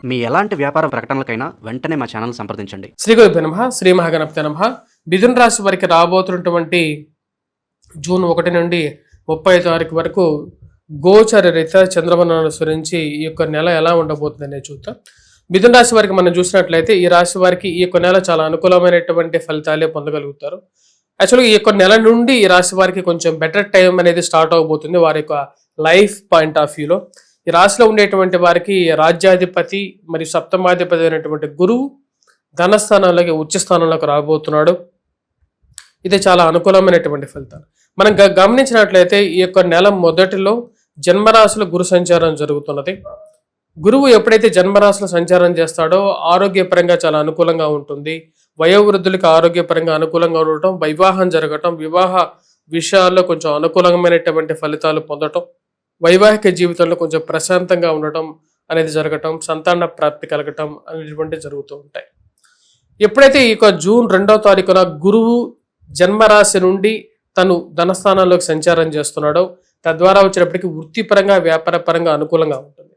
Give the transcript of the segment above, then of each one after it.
మీ ఎలాంటి వ్యాపార ప్రకటనలకైనా వెంటనే మా ఛానల్ సంప్రదించండి. శ్రీ గురుభ్యో నమః. శ్రీ మహాగణపతి నమః. మిథున రాశి వారికి రాబోతున్నటువంటి జూన్ 1 నుండి 30 తారీఖు వరకు గోచర రీత్యా చంద్రమను అనుసరించి ఈ యొక్క నెల ఎలా ఉండబోతుంది అనేది చూద్దాం. మిథున రాశి వారికి మనం చూసినట్లయితే ఈ రాశి వారికి ఈ యొక్క నెల చాలా అనుకూలమైనటువంటి ఫలితాలే పొందగలుగుతారు. యాక్చువల్గా ఈ యొక్క నెల నుండి ఈ రాశి వారికి కొంచెం బెటర్ టైం అనేది స్టార్ట్ అవబోతుంది వారి యొక్క లైఫ్ పాయింట్ ఆఫ్ వ్యూలో. ఈ రాశిలో ఉండేటువంటి వారికి రాజ్యాధిపతి మరియు సప్తమాధిపతి అయినటువంటి గురువు ధనస్థానంలోకి ఉచ్చ స్థానంలోకి రాబోతున్నాడు. ఇది చాలా అనుకూలమైనటువంటి ఫలితాలు. మనం గమనించినట్లయితే ఈ యొక్క నెల మొదటిలో జన్మరాశిలో గురు సంచారం జరుగుతున్నది. గురువు ఎప్పుడైతే జన్మరాశిలో సంచారం చేస్తాడో ఆరోగ్యపరంగా చాలా అనుకూలంగా ఉంటుంది. వయోవృద్ధులకి ఆరోగ్యపరంగా అనుకూలంగా ఉండటం, వివాహం జరగటం, వివాహ విషయాల్లో కొంచెం అనుకూలమైనటువంటి ఫలితాలు పొందటం, వైవాహిక జీవితంలో కొంచెం ప్రశాంతంగా ఉండటం అనేది జరగటం, సంతాన ప్రాప్తి కలగటం అనేటువంటివి జరుగుతూ ఉంటాయి. ఎప్పుడైతే ఈ యొక్క జూన్ 2వ తారీఖున గురువు జన్మరాశి నుండి తను ధనస్థానంలోకి సంచారం చేస్తున్నాడో తద్వారా వచ్చేటప్పటికి వృత్తిపరంగా వ్యాపారపరంగా అనుకూలంగా ఉంటుంది,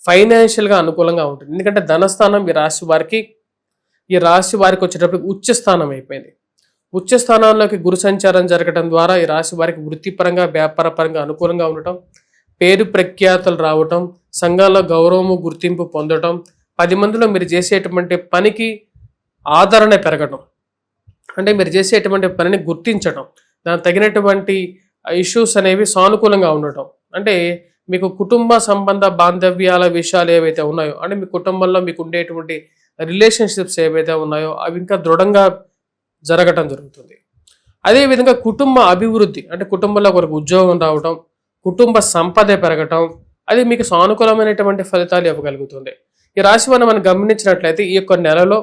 ఫైనాన్షియల్గా అనుకూలంగా ఉంటుంది. ఎందుకంటే ధనస్థానం ఈ రాశి వారికి వచ్చేటప్పటికి ఉచ్చ స్థానం అయిపోయింది. ఉచ్చ స్థానంలోకి గురు సంచారం జరగడం ద్వారా ఈ రాశి వారికి వృత్తిపరంగా వ్యాపారపరంగా అనుకూలంగా ఉండటం, పేరు ప్రఖ్యాతలు రావటం, సంఘంలో గౌరవము గుర్తింపు పొందటం, 10 మందిలో మీరు చేసేటువంటి పనికి ఆదరణ పెరగడం, అంటే మీరు చేసేటువంటి పనిని గుర్తించడం, దానికి తగినటువంటి ఇష్యూస్ అనేవి సానుకూలంగా ఉండటం, అంటే మీకు కుటుంబ సంబంధ బాంధవ్యాల విషయాలు ఏవైతే ఉన్నాయో, అంటే మీ కుటుంబంలో మీకు ఉండేటువంటి రిలేషన్షిప్స్ ఏవైతే ఉన్నాయో అవి ఇంకా దృఢంగా జరగటం జరుగుతుంది. అదేవిధంగా కుటుంబ అభివృద్ధి, అంటే కుటుంబంలో ఒకరికి ఉద్యోగం రావటం, కుటుంబ సంపద పెరగటం, అది మీకు సానుకూలమైనటువంటి ఫలితాలు ఇవ్వగలుగుతుంది. ఈ రాశి మనం గమనించినట్లయితే ఈ యొక్క నెలలో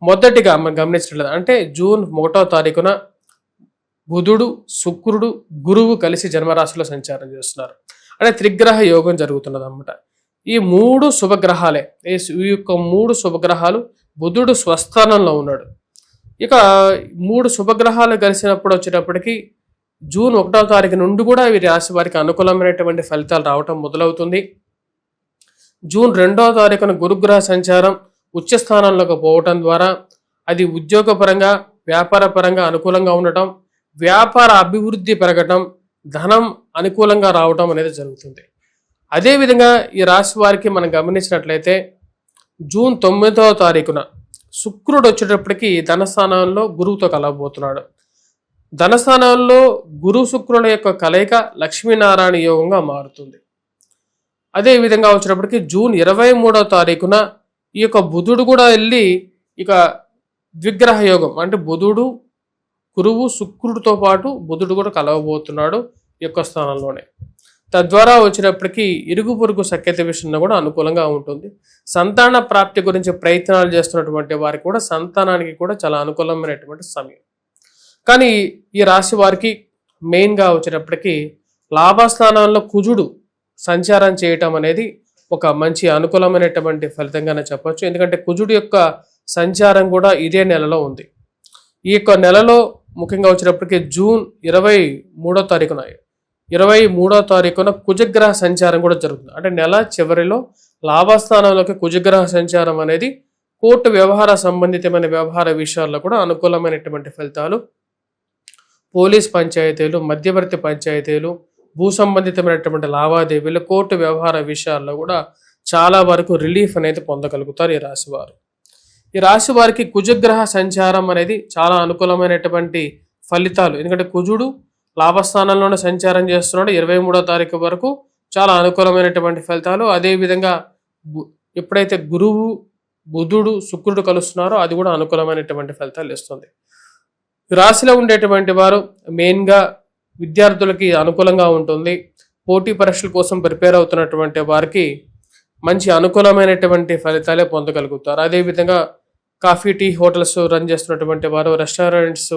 మొదటిగా మనం గమనించినట్లయితే అంటే జూన్ 1వ తారీఖున బుధుడు, శుక్రుడు, గురువు కలిసి జన్మరాశిలో సంచారం చేస్తున్నారు. అంటే త్రిగ్రహ యోగం జరుగుతున్నది అన్నమాట. ఈ 3 శుభగ్రహాలే, ఈ యొక్క 3 శుభగ్రహాలు, బుధుడు స్వస్థానంలో ఉన్నాడు. ఇక 3 శుభగ్రహాలు కలిసినప్పుడు వచ్చేటప్పటికి జూన్ 1వ తారీఖు నుండి కూడా ఈ రాశి వారికి అనుకూలమైనటువంటి ఫలితాలు రావటం మొదలవుతుంది. జూన్ 2వ తారీఖున గురుగ్రహ సంచారం ఉచ్చ స్థానంలోకి పోవటం ద్వారా అది ఉద్యోగపరంగా వ్యాపారపరంగా అనుకూలంగా ఉండటం, వ్యాపార అభివృద్ధి పెరగటం, ధనం అనుకూలంగా రావటం అనేది జరుగుతుంది. అదేవిధంగా ఈ రాశి వారికి మనం గమనించినట్లయితే జూన్ 9వ తారీఖున శుక్రుడు వచ్చేటప్పటికి ధనస్థానంలో గురువుతో కలవబోతున్నాడు. ధనస్థానంలో గురు శుక్రుల యొక్క కలయిక లక్ష్మీనారాయణ యోగంగా మారుతుంది. అదేవిధంగా వచ్చేటప్పటికి జూన్ 23వ తారీఖున ఈ యొక్క బుధుడు కూడా వెళ్ళి ఇక ద్విగ్రహ యోగం, అంటే బుధుడు, గురువు, శుక్రుడితో పాటు బుధుడు కూడా కలవబోతున్నాడు ఈ యొక్క స్థానంలోనే. తద్వారా వచ్చినప్పటికీ ఇరుగు పొరుగు సఖ్యత విషయంలో కూడా అనుకూలంగా ఉంటుంది. సంతాన ప్రాప్తి గురించి ప్రయత్నాలు చేస్తున్నటువంటి వారికి కూడా సంతానానికి కూడా చాలా అనుకూలమైనటువంటి సమయం. కానీ ఈ రాశి వారికి మెయిన్గా వచ్చేటప్పటికి లాభస్థానాల్లో కుజుడు సంచారం చేయటం అనేది ఒక మంచి అనుకూలమైనటువంటి ఫలితంగానే చెప్పొచ్చు. ఎందుకంటే కుజుడు యొక్క సంచారం కూడా ఇదే నెలలో ఉంది. ఈ యొక్క నెలలో ముఖ్యంగా వచ్చేటప్పటికి జూన్ 23వ తారీఖున కుజగ్రహ సంచారం కూడా జరుగుతుంది. అంటే నెల చివరిలో లాభస్థానంలోకి కుజగ్రహ సంచారం అనేది కోర్టు వ్యవహార సంబంధితమైన వ్యవహార విషయాల్లో కూడా అనుకూలమైనటువంటి ఫలితాలు, పోలీస్ పంచాయతీలు, మధ్యవర్తి పంచాయతీలు, భూ సంబంధితమైనటువంటి లావాదేవీలు, కోర్టు వ్యవహార విషయాల్లో కూడా చాలా వరకు రిలీఫ్ అనేది పొందగలుగుతారు ఈ రాశి వారు. ఈ రాశి వారికి కుజగ్రహ సంచారం అనేది చాలా అనుకూలమైనటువంటి ఫలితాలు. ఎందుకంటే కుజుడు లాభస్థానంలోనే సంచారం చేస్తున్నాడు 23వ తారీఖు వరకు, చాలా అనుకూలమైనటువంటి ఫలితాలు. అదేవిధంగా ఎప్పుడైతే గురువు, బుధుడు, శుక్రుడు కలుస్తున్నారో అది కూడా అనుకూలమైనటువంటి ఫలితాలు ఇస్తుంది. రాశిలో ఉండేటువంటి వారు మెయిన్గా విద్యార్థులకి అనుకూలంగా ఉంటుంది. పోటీ పరీక్షల కోసం ప్రిపేర్ అవుతున్నటువంటి వారికి మంచి అనుకూలమైనటువంటి ఫలితాలే పొందగలుగుతారు. అదేవిధంగా కాఫీ, టీ హోటల్స్ రన్ చేస్తున్నటువంటి వారు, రెస్టారెంట్స్,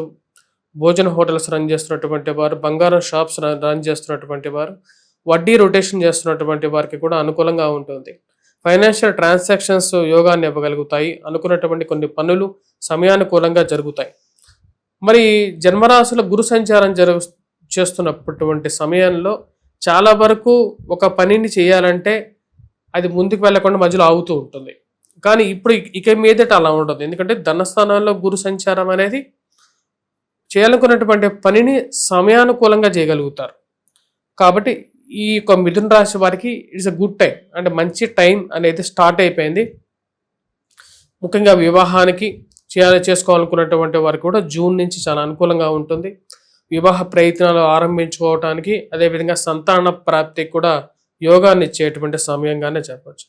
భోజన హోటల్స్ రన్ చేస్తున్నటువంటి వారు, బంగారం షాప్స్ రన్ చేస్తున్నటువంటి వారు, వడ్డీ రొటేషన్ చేస్తున్నటువంటి వారికి కూడా అనుకూలంగా ఉంటుంది. ఫైనాన్షియల్ ట్రాన్సాక్షన్స్ యోగాన్ని ఇవ్వగలుగుతాయి. అనుకున్నటువంటి కొన్ని పనులు సమయానుకూలంగా జరుగుతాయి. మరి జన్మరాశిలో గురు సంచారం చేస్తున్నటువంటి సమయంలో చాలా వరకు ఒక పనిని చేయాలంటే అది ముందుకు వెళ్ళకుండా మధ్యలో ఆగుతూ ఉంటుంది. కానీ ఇప్పుడు ఇక మీదట అలా ఉండదు. ఎందుకంటే ధనస్థానాల్లో గురు సంచారం అనేది చేయాలనుకున్నటువంటి పనిని సమయానుకూలంగా చేయగలుగుతారు. కాబట్టి ఈ యొక్క మిథున రాశి వారికి ఇట్స్ అ గుడ్ టైం, అంటే మంచి టైం అనేది స్టార్ట్ అయిపోయింది. ముఖ్యంగా వివాహానికి చేసుకోవాలనుకున్నటువంటి వారికి కూడా జూన్ నుంచి చాలా అనుకూలంగా ఉంటుంది. వివాహ ప్రయత్నాలు ఆరంభించుకోవటానికి, అదేవిధంగా సంతాన ప్రాప్తికి కూడా యోగాన్ని ఇచ్చేటువంటి సమయంగానే చెప్పచ్చు.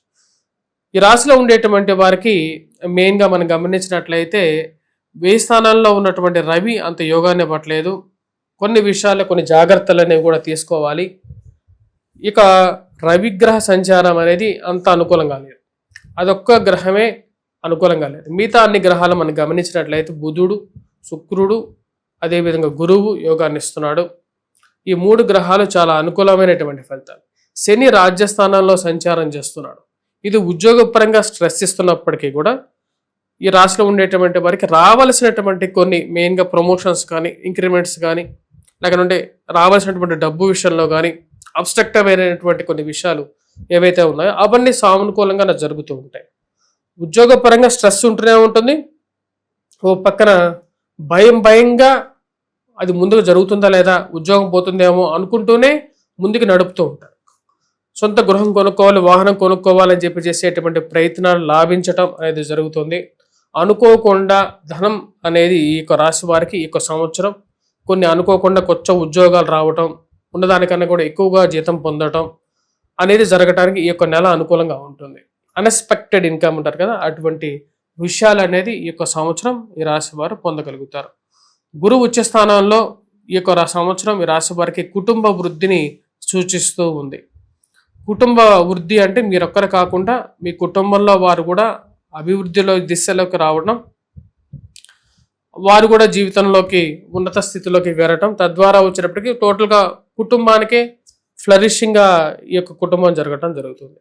ఈ రాశిలో ఉండేటువంటి వారికి మెయిన్గా మనం గమనించినట్లయితే వ్యయ స్థానాల్లో ఉన్నటువంటి రవి అంత యోగాన్ని ఇవ్వట్లేదు. కొన్ని విషయాల్లో కొన్ని జాగ్రత్తలు అనేవి కూడా తీసుకోవాలి. ఇక రవిగ్రహ సంచారం అనేది అంత అనుకూలంగా లేదు. అదొక్క గ్రహమే అనుకూలంగా లేదు. మిగతా అన్ని గ్రహాలు మనం గమనించినట్లయితే బుధుడు, శుక్రుడు, అదేవిధంగా గురువు యోగాన్ని ఇస్తున్నాడు. ఈ 3 గ్రహాలు చాలా అనుకూలమైనటువంటి ఫలితాలు. శని రాజ్యస్థానంలో సంచారం చేస్తున్నాడు. ఇది ఉద్యోగపరంగా స్ట్రెస్ ఇస్తున్నప్పటికీ కూడా ఈ రాశిలో ఉండేటువంటి వారికి రావాల్సినటువంటి కొన్ని మెయిన్గా ప్రమోషన్స్ కానీ, ఇంక్రిమెంట్స్ కానీ, లేకపోతే రావాల్సినటువంటి డబ్బు విషయంలో కానీ, అబ్స్ట్రక్టివ్ అయినటువంటి కొన్ని విషయాలు ఏవైతే ఉన్నాయో అవన్నీ సానుకూలంగా జరుగుతూ ఉంటాయి. ఉద్యోగపరంగా స్ట్రెస్ ఉంటూనే ఉంటుంది. ఓ పక్కన భయంగా అది ముందుకు జరుగుతుందా లేదా, ఉద్యోగం పోతుందేమో అనుకుంటూనే ముందుకు నడుపుతూ ఉంటారు. సొంత గృహం కొనుక్కోవాలి, వాహనం కొనుక్కోవాలని చెప్పి చేసేటువంటి ప్రయత్నాలు లాభించటం అనేది జరుగుతుంది. అనుకోకుండా ధనం అనేది ఈ యొక్క రాశి వారికి ఈ యొక్క సంవత్సరం కొన్ని అనుకోకుండా కొత్త ఉద్యోగాలు రావటం, ఉన్నదానికన్నా కూడా ఎక్కువగా జీతం పొందటం అనేది జరగటానికి ఈ యొక్క నెల అనుకూలంగా ఉంటుంది. అన్ఎక్స్పెక్టెడ్ ఇన్కమ్ అంటారు కదా, అటువంటి విషయాలు అనేది ఈ యొక్క సంవత్సరం ఈ రాశి వారు పొందగలుగుతారు. గురువు ఉచ్చ స్థానంలో ఈ యొక్క సంవత్సరం ఈ రాశి వారికి కుటుంబ వృద్ధిని సూచిస్తూ ఉంది. కుటుంబ వృద్ధి అంటే మీరొక్కరు కాకుండా మీ కుటుంబంలో వారు కూడా అభివృద్ధిలో దిశలోకి రావడం, వారు కూడా జీవితంలోకి ఉన్నత స్థితిలోకి వెళ్ళటం, తద్వారా వచ్చేటప్పటికి టోటల్గా కుటుంబానికే ఫ్లరిషింగ్గా ఈ యొక్క కుటుంబం జరగటం జరుగుతుంది.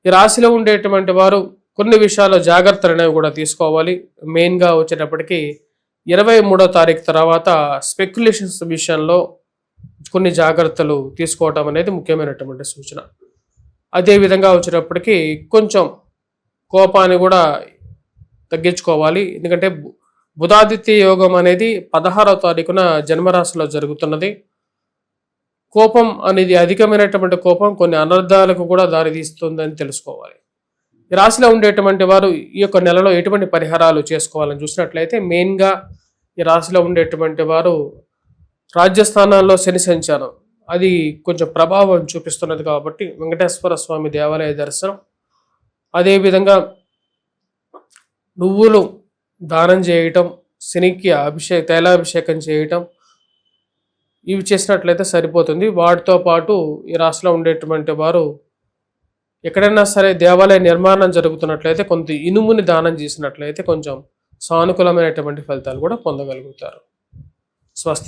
ఈ రాశిలో ఉండేటువంటి వారు కొన్ని విషయాల్లో జాగ్రత్తలు అనేవి కూడా తీసుకోవాలి. మెయిన్గా వచ్చేటప్పటికి 23వ తారీఖు తర్వాత స్పెక్యులేషన్స్ విషయంలో కొన్ని జాగ్రత్తలు తీసుకోవటం అనేది ముఖ్యమైనటువంటి సూచన. అదేవిధంగా వచ్చేటప్పటికి కొంచెం కోపాన్ని కూడా తగ్గించుకోవాలి. ఎందుకంటే బుధాదిత్య యోగం అనేది 16వ తారీఖున జన్మరాశిలో జరుగుతున్నది. కోపం అనేది అధికమైనటువంటి కోపం కొన్ని అనర్థాలకు కూడా దారితీస్తుందని తెలుసుకోవాలి. ఈ రాశిలో ఉండేటువంటి వారు ఈ యొక్క నెలలో ఎటువంటి పరిహారాలు చేసుకోవాలని చూసినట్లయితే మెయిన్గా ఈ రాశిలో ఉండేటువంటి వారు రాజ్యస్థానాల్లో శని సంచారం అది కొంచెం ప్రభావం చూపిస్తున్నది కాబట్టి వెంకటేశ్వర స్వామి దేవాలయ దర్శనం, అదేవిధంగా నువ్వులు దానం చేయటం, శనికి తైలాభిషేకం చేయటం, ఇవి చేసినట్లయితే సరిపోతుంది. వాటితో పాటు ఈ రాశిలో ఉండేటువంటి వారు ఎక్కడైనా సరే దేవాలయ నిర్మాణం జరుగుతున్నట్లయితే కొంత ఇనుముని దానం చేసినట్లయితే కొంచెం సానుకూలమైనటువంటి ఫలితాలు కూడా పొందగలుగుతారు. స్వస్తి.